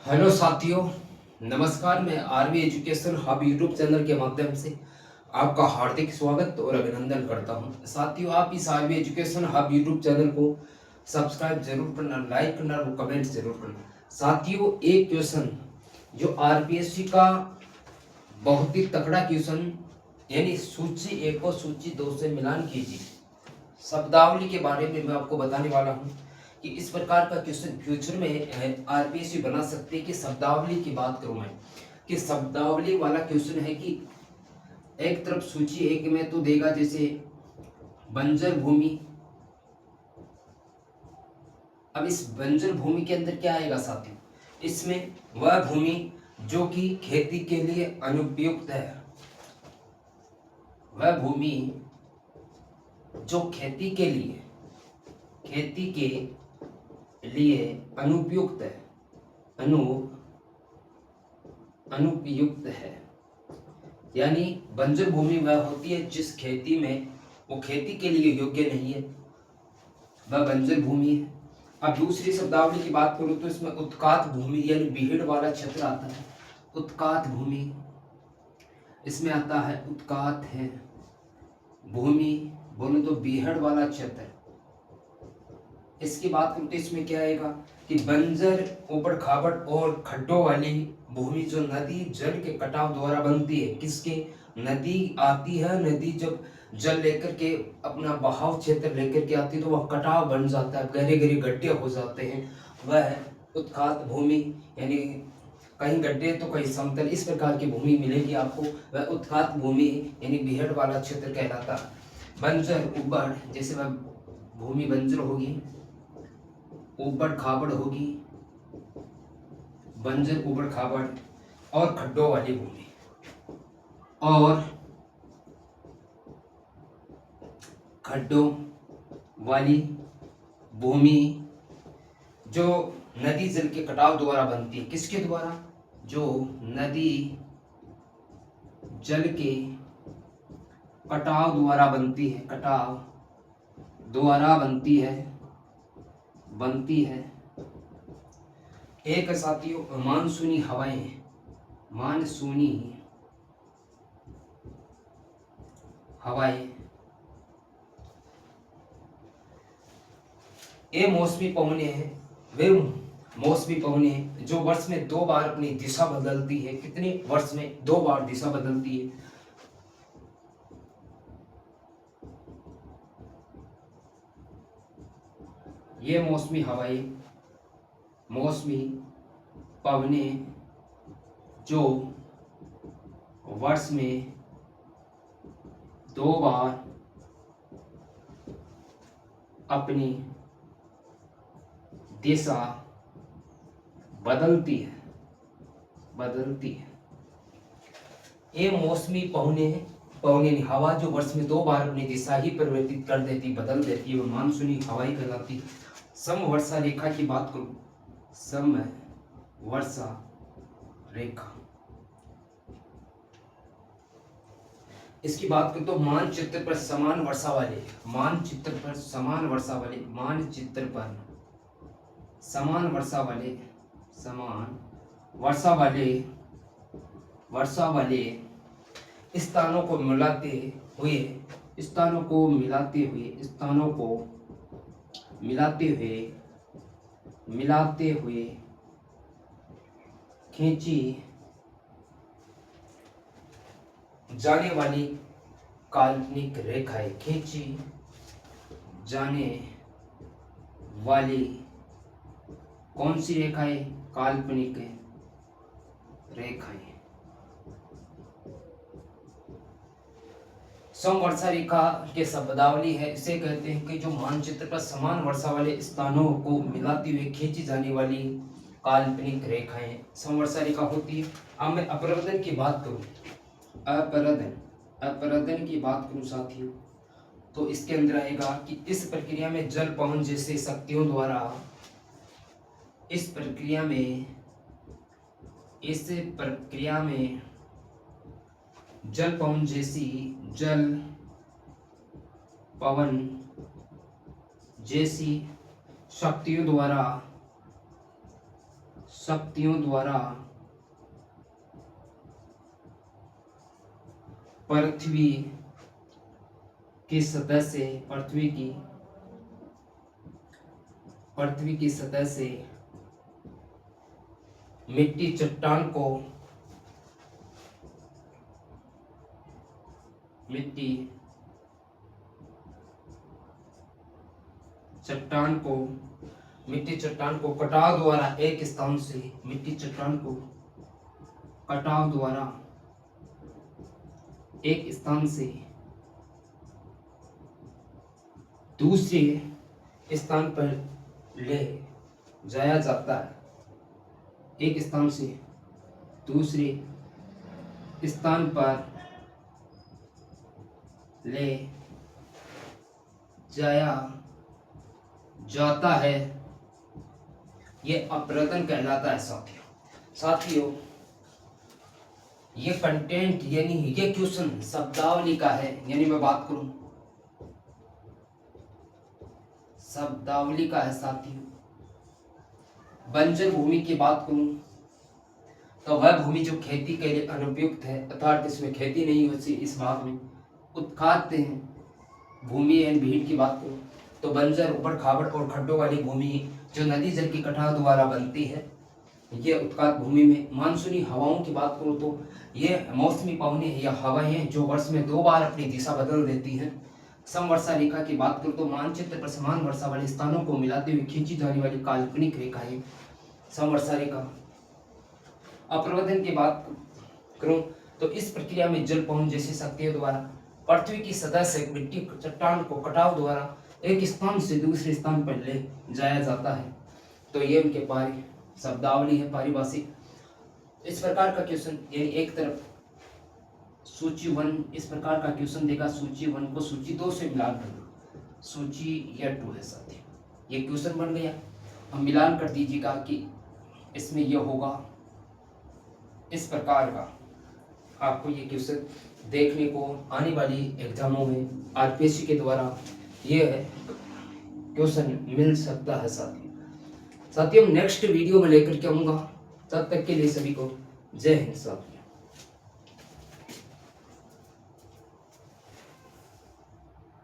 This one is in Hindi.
हेलो साथियों, नमस्कार। मैं RV education hub YouTube channel के माध्यम से आपका हार्दिक स्वागत और अभिनंदन करता हूं। साथियों, आप इस RV education hub YouTube channel को सब्सक्राइब जरूर करना, लाइक करना और कमेंट जरूर करना। साथियों, एक क्वेश्चन जो आरपीएससी का बहुत ही तगड़ा क्वेश्चन, यानी सूची 1 और सूची 2 से मिलान कीजिए, शब्दावली के बारे में मैं आपको बताने वाला हूं कि इस प्रकार का क्वेश्चन फ्यूचर में आरपीएससी बना सकते हैं। कि शब्दावली की बात करूं मैं, कि शब्दावली वाला क्वेश्चन है कि एक तरफ सूची 1 में तो देगा जैसे बंजर भूमि। अब इस बंजर भूमि के अंदर क्या आएगा साथियों? इसमें वह भूमि जो कि खेती के लिए अनुपयुक्त है, वह भूमि जो खेती के लिए अनुपयुक्त है, अनुपयुक्त है। यानी बंजर भूमि वह होती है जिस खेती में वो खेती के लिए योग्य नहीं है, वह बंजर भूमि है। अब दूसरी शब्दावली की बात करूं तो इसमें उत्कात भूमि यानी बीहड़ वाला क्षेत्र आता है। उत्कात भूमि इसमें आता है, उत्कात है भूमि, बोलो तो बीहड़ वाला क्षेत्र। इसकी बात करूं तो इसमें क्या आएगा कि बंजर, ऊबड़ खाबड़ और खड्डों वाली भूमि जो नदी जल के कटाव द्वारा बनती है। किसके? नदी आती है, नदी जब जल लेकर के अपना बहाव क्षेत्र लेकर के आती है तो वह कटाव बन जाता है, गहरे गहरे गड्ढे हो जाते हैं, वह उत्खात भूमि। यानी कहीं गड्ढे तो कहीं समतल, इस प्रकार की भूमि मिलेगी आपको, वह उत्खात भूमि यानी बीहड़ वाला क्षेत्र कहलाता है। बंजर, ऊबड़, जैसे वह भूमि बंजर होगी, ऊबड़ खाबड़ होगी, बंजर ऊबड़ खाबड़ और खड्डों वाली भूमि। और खड्डों वाली भूमि जो नदी जल के कटाव द्वारा बनती है। किसके द्वारा? जो नदी जल के कटाव द्वारा बनती है, कटाव द्वारा बनती है। एक साथियों मानसूनी हवाएं, मानसूनी हवाएं, ये मौसमी पवने हैं, वे मौसमी पवने हैं जो वर्ष में 2 बार अपनी दिशा बदलती है। कितने वर्ष में 2 बार दिशा बदलती है? ये मौसमी हवाएं, मौसमी पवने जो वर्ष में 2 बार अपनी दिशा बदलती है। ये मौसमी पवने हवा जो वर्ष में 2 बार अपनी दिशा ही परिवर्तित कर देती, बदल देती है, वो मानसूनी हवाएं कहलाती है। सम वर्षा रेखा की बात करूं, सम वर्षा रेखा, इसकी बात करें तो मानचित्र पर समान वर्षा वाले, मानचित्र पर समान वर्षा वाले, मानचित्र पर समान वर्षा वाले, समान वर्षा वाले स्थानों को मिलाते हुए, स्थानों को मिलाते हुए, स्थानों को मिलाते हुए खींची जाने वाली काल्पनिक रेखाएं, खींची जाने वाली कौन सी रेखाएं? काल्पनिक रेखाएं। समवर्षा रेखा के शब्दावली है, इसे कहते हैं कि जो मानचित्र पर समान वर्षा वाले स्थानों को मिलाते हुए खींची जाने वाली काल्पनिक रेखाएं समवर्षा रेखा होती है। अब मैं अपरदन की बात करूं, अपरदन की बात करूं साथियों, तो इसके अंदर आएगा कि इस प्रक्रिया में जल पवन जैसे शक्तियों द्वारा, इस प्रक्रिया में जल पवन जैसी शक्तियों शक्तियों द्वारा पृथ्वी की सतह से पृथ्वी की सतह से मिट्टी चट्टान को कटाव द्वारा एक स्थान से दूसरे स्थान पर ले जाया जाता है। एक स्थान से दूसरे स्थान पर ले जाया जाता है, ये अपरदन कहलाता है। साथियों ये कंटेंट यानी ये क्वेश्चन शब्दावली का है, यानी मैं बात करूं शब्दावली का है। साथियों बंजर भूमि की बात करूं तो वह भूमि जो खेती के लिए अनुपयुक्त है, अर्थात इसमें खेती नहीं होती, इस भाग में उत्खाद्य भूमि एवं भीड़ की बात करूं तो बंजर, ऊबड़ खाबड़ और खड्डों वाली भूमि जो नदी जल की कटाव द्वारा बनती है, ये उत्खाद भूमि में। मानसूनी हवाओं की बात करूं तो ये मौसमी पवनें या हवाएं जो वर्ष में 2 बार अपनी दिशा बदल देती हैं। समवर्षा रेखा की बात करूं तो मानचित्र पर समान वर्षा वाले स्थानों को मिलाते हुए खींची जाने वाली काल्पनिक रेखा है समवर्षा रेखा। अपरदन की बात करूं तो इस प्रक्रिया में जल पवन जैसी शक्तियों द्वारा पृथ्वी की सतह से मिट्टी चट्टान को कटाव द्वारा एक स्थान से दूसरे स्थान पर ले जाया जाता है। तो ये उनके शब्दावली है, पारिभाषिक। इस प्रकार का क्वेश्चन, यानी एक तरफ सूची 1 इस प्रकार का क्वेश्चन देगा, सूची 1 को सूची 2 से मिलान कर दो, सूची या 2 है साथी, ये क्वेश्चन बन गया। हम मिलान कर दीजिएगा कि इसमें यह होगा इस प्रकार का। आपको ये क्वेश्चन देखने को आने वाली एग्जामों में आरपीएससी के द्वारा ये क्वेश्चन मिल सकता है। साथियों हम नेक्स्ट वीडियो में लेकर के आऊंगा, तब तक के लिए सभी को जय हिंद साथियों।